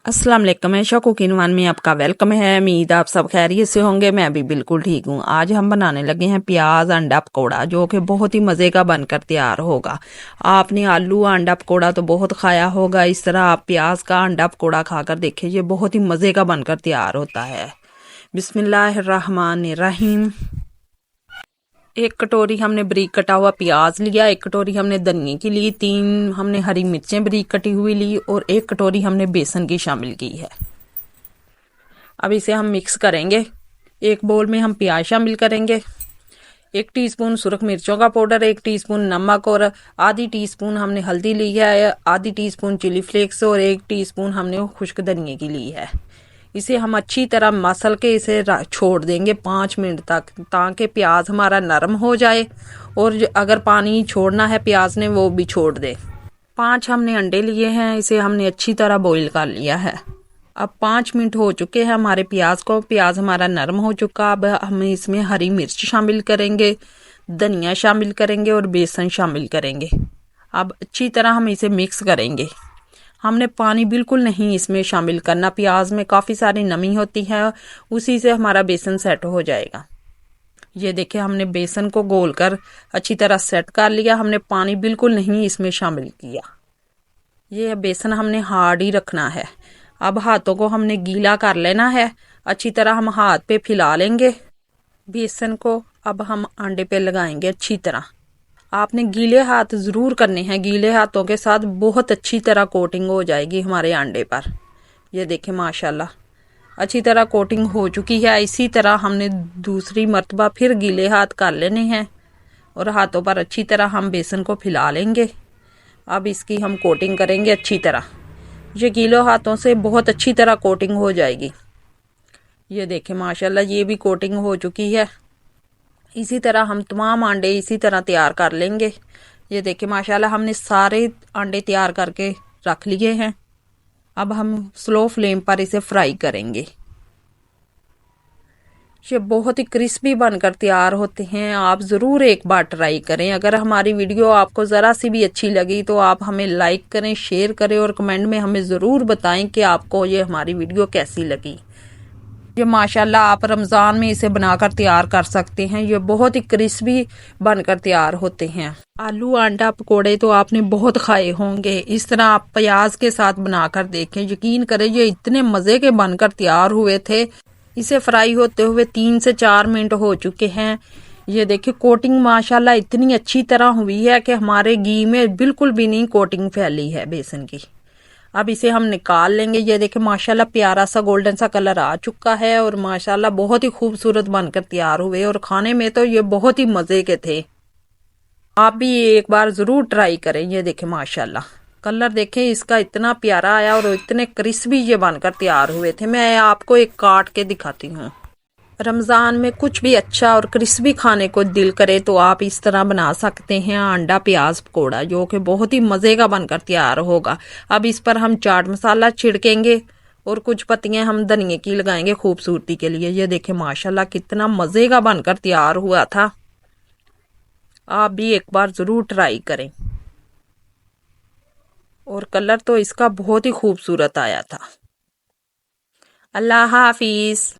अस्सलाम वालेकुम, ऐशा cooking one में आपका वेलकम है। उम्मीद आप सब खैरियत से होंगे। मैं भी बिल्कुल ठीक हूँ। आज हम बनाने लगे हैं प्याज अंडा पकौड़ा, जो कि बहुत ही मज़े का बनकर तैयार होगा। आपने आलू अंडा पकौड़ा तो बहुत खाया होगा, इस तरह आप प्याज का अंडा पकौड़ा खाकर देखिए, ये बहुत ही मज़े का बनकर तैयार होता है। बिस्मिल्लाहिर्रहमानिर्रहीम। एक कटोरी हमने बारीक कटा हुआ प्याज लिया, एक कटोरी हमने धनिया की ली, 3 हमने हरी मिर्चें बारीक कटी हुई ली और एक कटोरी हमने बेसन की शामिल की है। अब इसे हम मिक्स करेंगे। एक बोल में हम प्याज शामिल करेंगे, 1 टीस्पून सुरख मिर्चों का पाउडर, 1 टीस्पून नमक और आधी टीस्पून हमने हल्दी ली है, आधी टीस्पून चिली फ्लेक्स और 1 टीस्पून हमने खुश्क धनिया की ली है। इसे हम अच्छी तरह मसल के इसे छोड़ देंगे 5 मिनट तक, ताकि प्याज हमारा नरम हो जाए और अगर पानी छोड़ना है प्याज ने वो भी छोड़ दे। 5 हमने अंडे लिए हैं, इसे हमने अच्छी तरह बॉईल कर लिया है। अब 5 मिनट हो चुके हैं हमारे प्याज को, प्याज हमारा नरम हो चुका। अब हम इसमें हरी मिर्च शामिल करेंगे, धनिया शामिल करेंगे और बेसन शामिल करेंगे। अब अच्छी तरह हम इसे मिक्स करेंगे। हमने पानी बिल्कुल नहीं इसमें शामिल करना, प्याज में काफ़ी सारी नमी होती है, उसी से हमारा बेसन सेट हो जाएगा। ये देखिए, हमने बेसन को घोल कर अच्छी तरह सेट कर लिया। हमने पानी बिल्कुल नहीं इसमें शामिल किया। ये बेसन हमने हार्ड ही रखना है। अब हाथों को हमने गीला कर लेना है, अच्छी तरह हम हाथ पे फैला लेंगे बेसन को। अब हम अंडे पे लगाएंगे अच्छी तरह। आपने गीले हाथ ज़रूर करने हैं, गीले हाथों के साथ बहुत अच्छी तरह कोटिंग हो जाएगी हमारे अंडे पर। ये देखें माशाल्लाह अच्छी तरह कोटिंग हो चुकी है। इसी तरह हमने दूसरी मर्तबा फिर गीले हाथ कर लेने हैं और हाथों पर अच्छी तरह हम बेसन को फैला लेंगे। अब इसकी हम कोटिंग करेंगे अच्छी तरह। ये गीले हाथों से बहुत अच्छी तरह कोटिंग हो जाएगी। ये देखें माशाल्लाह ये भी कोटिंग हो चुकी है। इसी तरह हम तमाम अंडे इसी तरह तैयार कर लेंगे। ये देखें माशाल्लाह हमने सारे अंडे तैयार करके रख लिए हैं। अब हम स्लो फ्लेम पर इसे फ्राई करेंगे। ये बहुत ही क्रिस्पी बनकर तैयार होते हैं। आप ज़रूर एक बार ट्राई करें। अगर हमारी वीडियो आपको ज़रा सी भी अच्छी लगी तो आप हमें लाइक करें, शेयर करें और कमेंट में हमें ज़रूर बताएं कि आपको ये हमारी वीडियो कैसी लगी। ये माशाल्लाह आप रमज़ान में इसे बनाकर तैयार कर सकते हैं। ये बहुत ही क्रिस्पी बनकर तैयार होते हैं। आलू अंडा पकोड़े तो आपने बहुत खाए होंगे, इस तरह आप प्याज के साथ बनाकर देखें। यकीन करें ये इतने मज़े के बनकर तैयार हुए थे। इसे फ्राई होते हुए 3 से 4 मिनट हो चुके हैं। ये देखिए कोटिंग माशाल्लाह इतनी अच्छी तरह हुई है कि हमारे घी में बिल्कुल भी नहीं कोटिंग फैली है बेसन की। अब इसे हम निकाल लेंगे। ये देखिए माशाल्लाह प्यारा सा गोल्डन सा कलर आ चुका है और माशाल्लाह बहुत ही खूबसूरत बनकर तैयार हुए और खाने में तो ये बहुत ही मज़े के थे। आप भी एक बार ज़रूर ट्राई करें। ये देखें माशाल्लाह कलर देखें इसका इतना प्यारा आया और इतने क्रिस्पी ये बनकर तैयार हुए थे। मैं आपको एक काट के दिखाती हूँ। रमज़ान में कुछ भी अच्छा और क्रिस्पी खाने को दिल करे तो आप इस तरह बना सकते हैं अंडा प्याज पकोड़ा, जो कि बहुत ही मज़े का बनकर तैयार होगा। अब इस पर हम चाट मसाला छिड़केंगे और कुछ पत्तियां हम धनिया की लगाएंगे खूबसूरती के लिए। ये देखें माशाल्लाह कितना मज़े का बनकर तैयार हुआ था। आप भी एक बार ज़रूर ट्राई करें। और कलर तो इसका बहुत ही खूबसूरत आया था। अल्लाह हाफिज़।